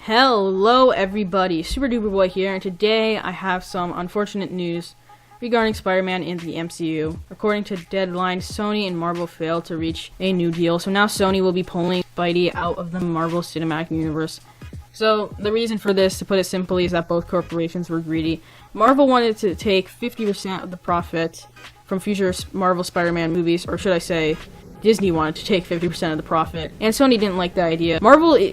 Hello everybody, Super Duper Boy here, and today I have some unfortunate news regarding Spider-Man in the MCU. According to Deadline, Sony and Marvel failed to reach a new deal, so now Sony will be pulling Spidey out of the Marvel Cinematic Universe. So the reason for this, to put it simply, is that both corporations were greedy. Marvel wanted to take 50% of the profit from future Marvel Spider-Man movies, or should I say, Disney wanted to take 50% of the profit, and Sony didn't like the idea.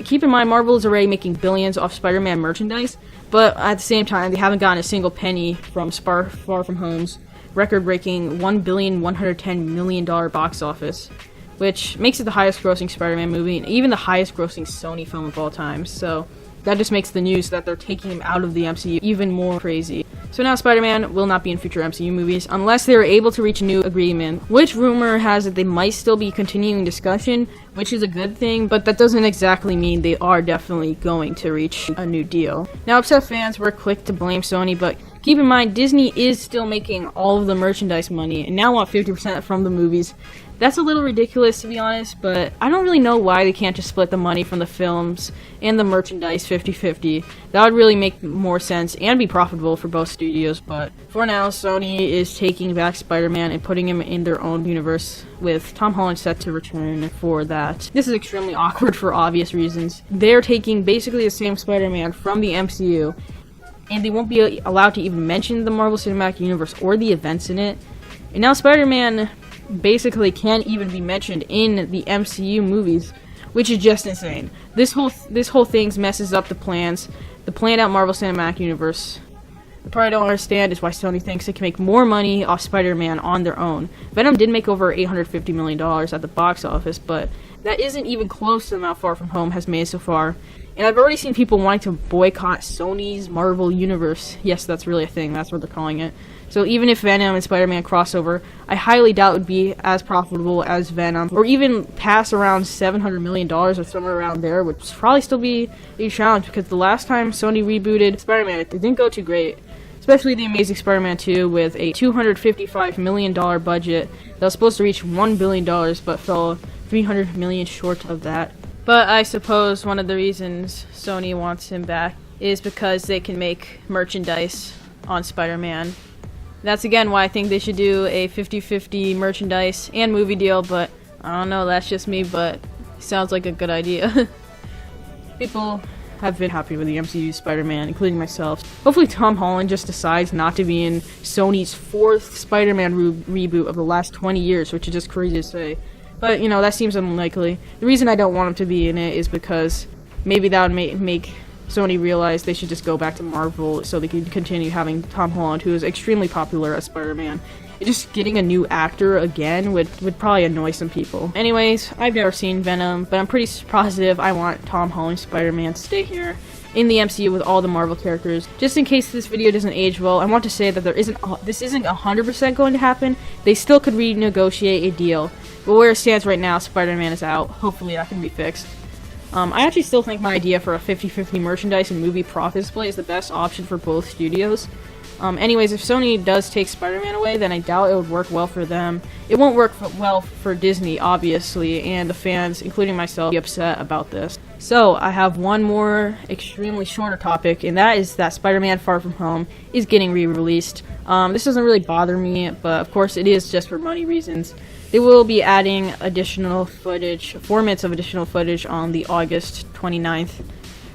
Keep in mind, Marvel is already making billions off Spider-Man merchandise, but at the same time, they haven't gotten a single penny from Far From Home's record-breaking $1,110,000,000 box office, which makes it the highest-grossing Spider-Man movie, and even the highest-grossing Sony film of all time, so that just makes the news that they're taking him out of the MCU even more crazy. So now Spider-Man will not be in future MCU movies unless they are able to reach a new agreement, which rumor has it they might still be continuing discussion, which is a good thing, but that doesn't exactly mean they are definitely going to reach a new deal. Now, upset fans were quick to blame Sony, but keep in mind, Disney is still making all of the merchandise money and now want 50% from the movies. That's a little ridiculous, to be honest, but I don't really know why they can't just split the money from the films and the merchandise 50-50. That would really make more sense and be profitable for both studios, but for now, Sony is taking back Spider-Man and putting him in their own universe, with Tom Holland set to return for that. This is extremely awkward for obvious reasons. They're taking basically the same Spider-Man from the MCU, and they won't be allowed to even mention the Marvel Cinematic Universe or the events in it. And now Spider-Man basically can't even be mentioned in the MCU movies, which is just insane. This whole thing messes up the planned out Marvel Cinematic Universe. The part I don't understand is why Sony thinks it can make more money off Spider-Man on their own. Venom did make over $850 million at the box office, but that isn't even close to the amount Far From Home has made so far. And I've already seen people wanting to boycott Sony's Marvel Universe. Yes, that's really a thing. That's what they're calling it. So even if Venom and Spider-Man crossover, I highly doubt it would be as profitable as Venom, or even pass around $700 million or somewhere around there, which would probably still be a challenge, because the last time Sony rebooted Spider-Man, it didn't go too great. Especially The Amazing Spider-Man 2 with a $255 million budget that was supposed to reach $1 billion, but fell $300 million short of that. But I suppose one of the reasons Sony wants him back is because they can make merchandise on Spider-Man. That's again why I think they should do a 50-50 merchandise and movie deal, but I don't know, that's just me, but it sounds like a good idea. People have been happy with the MCU Spider-Man, including myself. Hopefully Tom Holland just decides not to be in Sony's 4th Spider-Man reboot of the last 20 years, which is just crazy to say. But, you know, that seems unlikely. The reason I don't want him to be in it is because maybe that would make Sony realize they should just go back to Marvel so they can continue having Tom Holland, who is extremely popular as Spider-Man. Just getting a new actor again would probably annoy some people. Anyways, I've never seen Venom, but I'm pretty positive I want Tom Holland Spider-Man to stay here in the MCU with all the Marvel characters. Just in case this video doesn't age well, I want to say that this isn't 100% going to happen. They still could renegotiate a deal, but where it stands right now, Spider-Man is out. Hopefully that can be fixed. I actually still think my idea for a 50-50 merchandise and movie profit split is the best option for both studios. Anyways, if Sony does take Spider-Man away, then I doubt it would work well for them. It won't work well for Disney, obviously, and the fans, including myself, be upset about this. So, I have one more extremely shorter topic, and that is that Spider-Man Far From Home is getting re-released. This doesn't really bother me, but of course it is just for money reasons. They will be adding additional footage, 4 minutes of additional footage on the August 29th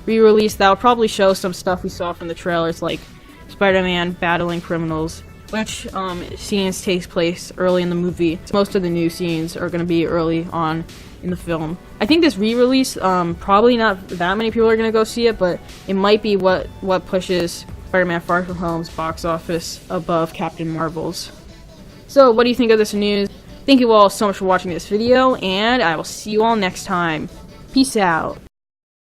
re-release. That will probably show some stuff we saw from the trailers, like Spider-Man battling criminals, which scenes takes place early in the movie. Most of the new scenes are going to be early on in the film. I think this re-release, probably not that many people are going to go see it, but it might be what pushes Spider-Man Far From Home's box office above Captain Marvel's. So, what do you think of this news? Thank you all so much for watching this video, and I will see you all next time. Peace out.